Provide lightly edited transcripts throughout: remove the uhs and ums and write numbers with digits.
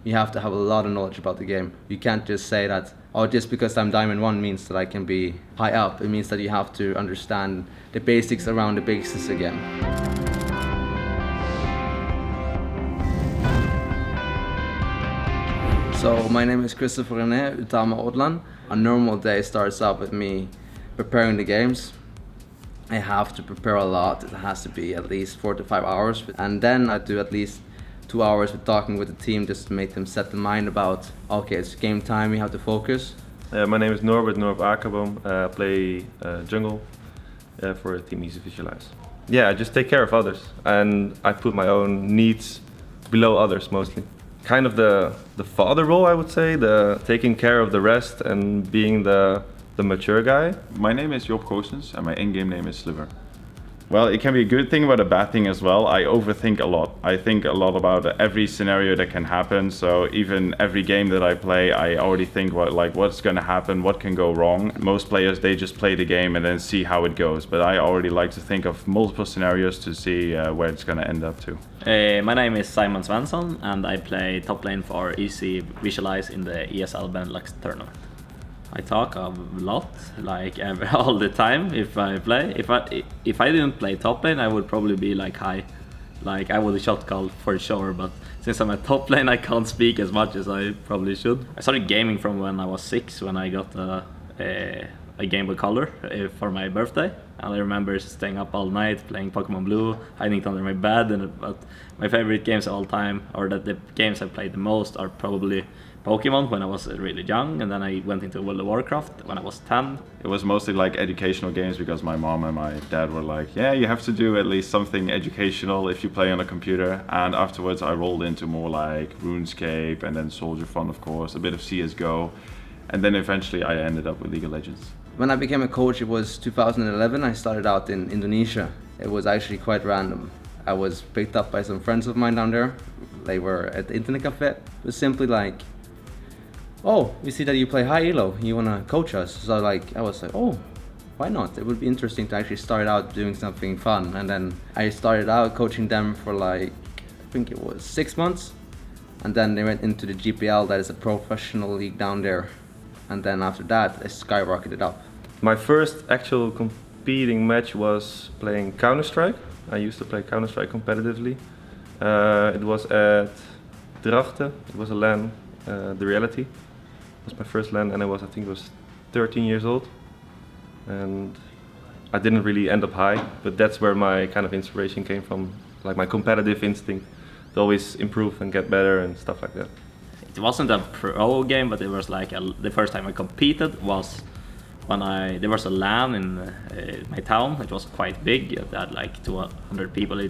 You have to have a lot of knowledge about the game. You can't just say that, oh, just because I'm Diamond 1 means that I can be high up. It means that you have to understand the basics around the basics again. So my name is Christopher René Utama Odland. A normal day starts out with me preparing the games. I have to prepare a lot. It has to be at least 4 to 5 hours. And then I do at least 2 hours with talking with the team just to make them set the mind about, okay, it's game time, we have to focus. My name is Norbert Akerboom. I play jungle for Team ECVisualize. Yeah, I just take care of others and I put my own needs below others mostly. Kind of the father role, I would say, the taking care of the rest and being the mature guy. My name is Job Goossens and my in-game name is Sliver. Well, it can be a good thing but a bad thing as well. I overthink a lot. I think a lot about every scenario that can happen. So even every game that I play, I already think what's going to happen, what can go wrong. Most players, they just play the game and then see how it goes. But I already like to think of multiple scenarios to see where it's going to end up to. My name is Simon Svensson and I play top lane for ECVisualize in the ESL Benelux tournament. I talk a lot, like all the time if I play. If I didn't play top lane, I would probably be like high. Like I would shot call for sure, but since I'm at top lane, I can't speak as much as I probably should. I started gaming from when I was 6, when I got a Game Boy Color for my birthday. And I remember staying up all night playing Pokemon Blue, hiding it under my bed. But my favorite games of all time, or the games I played the most, are probably Pokemon when I was really young, and then I went into World of Warcraft when I was 10. It was mostly like educational games because my mom and my dad were like, yeah, you have to do at least something educational if you play on a computer. And afterwards I rolled into more like RuneScape and then Soldier Fun, of course, a bit of CSGO. And then eventually I ended up with League of Legends. When I became a coach, it was 2011. I started out in Indonesia. It was actually quite random. I was picked up by some friends of mine down there. They were at the internet cafe. It was simply like, oh, we see that you play high elo, you want to coach us? So I was like, oh, why not? It would be interesting to actually start out doing something fun. And then I started out coaching them for I think it was 6 months. And then they went into the GPL, that is a professional league down there. And then after that, they skyrocketed up. My first actual competing match was playing Counter-Strike. I used to play Counter-Strike competitively. It was at Drachten, it was a LAN, The Reality. It was my first LAN and I think it was 13 years old. And I didn't really end up high, but that's where my kind of inspiration came from, like my competitive instinct to always improve and get better and stuff like that. It wasn't a pro game, but it was like the first time I competed was when there was a LAN in my town. It was quite big. It had like 200 people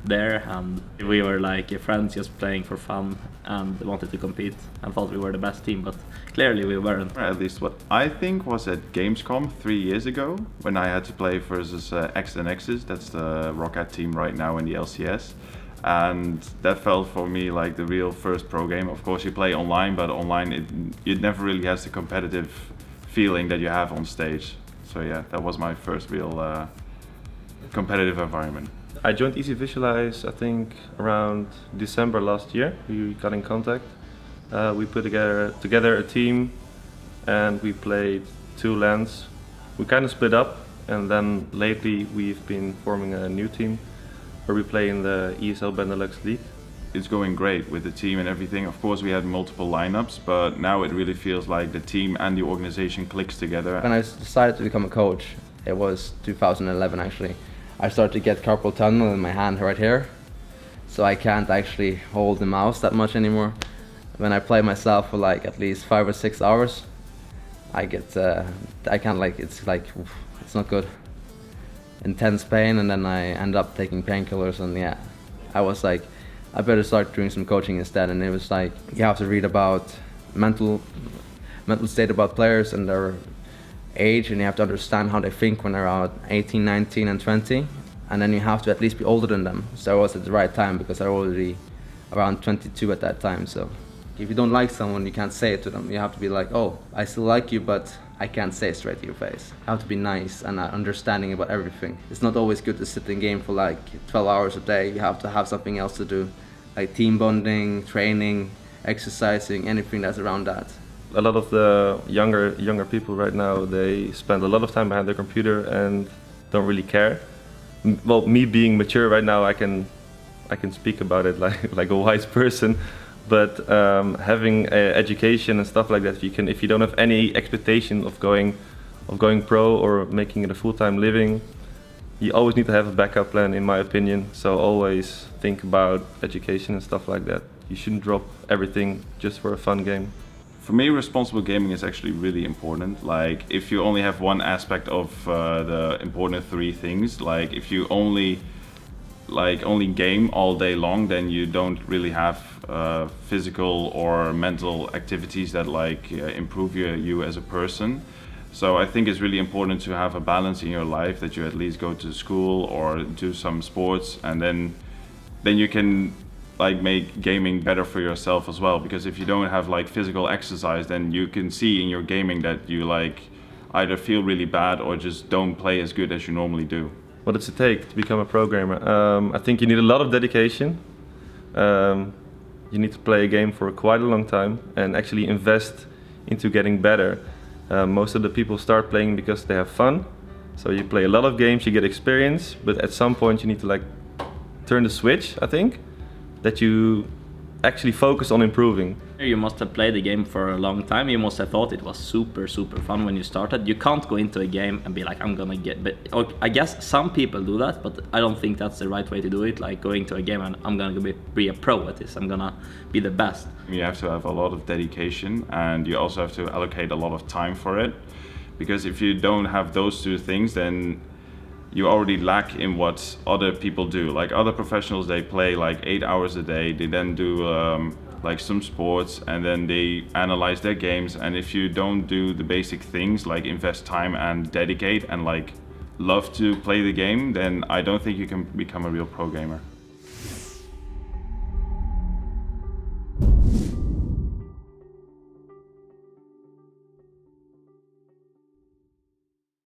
there, and we were like friends just playing for fun and wanted to compete and thought we were the best team, but clearly we weren't. At least what I think was at Gamescom 3 years ago when I had to play versus X and X's. That's the Roccat team right now in the LCS. And that felt for me like the real first pro game. Of course you play online, but online it never really has the competitive feeling that you have on stage. So yeah, that was my first real competitive environment. I joined ECVisualize I think around December last year. We got in contact. We put together a team and we played 2 LANs. We kind of split up, and then lately we've been forming a new team where we play in the ESL Benelux League. It's going great with the team and everything. Of course we had multiple lineups, but now it really feels like the team and the organization clicks together. When I decided to become a coach, it was 2011 actually. I started to get carpal tunnel in my hand right here, so I can't actually hold the mouse that much anymore. When I play myself for like at least 5 or 6 hours, I get, it's not good. Intense pain, and then I end up taking painkillers, and yeah, I was like, I better start doing some coaching instead. And it was like, you have to read about mental state about players and their age, and you have to understand how they think when they're around 18, 19 and 20, and then you have to at least be older than them. So I was at the right time because I was already around 22 at that time. So if you don't like someone, you can't say it to them. You have to be like, oh, I still like you, but I can't say it straight to your face. You have to be nice and understanding about everything. It's not always good to sit in game for like 12 hours a day. You have to have something else to do, like team bonding, training, exercising, anything that's around that. A lot of the younger people right now, they spend a lot of time behind their computer and don't really care. Well, me being mature right now, I can speak about it like a wise person. But having education and stuff like that, if you don't have any expectation of going pro or making it a full-time living, you always need to have a backup plan, in my opinion. So always think about education and stuff like that. You shouldn't drop everything just for a fun game. For me, responsible gaming is actually really important. Like, if you only have one aspect of the important 3 things, like if you only game all day long, then you don't really have physical or mental activities that improve you as a person. So I think it's really important to have a balance in your life, that you at least go to school or do some sports, and then you can make gaming better for yourself as well. Because if you don't have physical exercise, then you can see in your gaming that you either feel really bad or just don't play as good as you normally do. What does it take to become a programmer? I think you need a lot of dedication. You need to play a game for quite a long time and actually invest into getting better. Most of the people start playing because they have fun. So you play a lot of games, you get experience, but at some point you need to turn the switch, I think, that you actually focus on improving. You must have played the game for a long time. You must have thought it was super fun when you started. You can't go into a game and be like, I'm gonna get, but I guess some people do that, but I don't think that's the right way to do it. Like going to a game and I'm gonna be a pro at this, I'm gonna be the best. You have to have a lot of dedication, and you also have to allocate a lot of time for it. Because if you don't have those 2 things, then you already lack in what other people do. Like other professionals, they play 8 hours a day, they then do some sports, and then they analyze their games. And if you don't do the basic things like invest time and dedicate and love to play the game, then I don't think you can become a real pro gamer.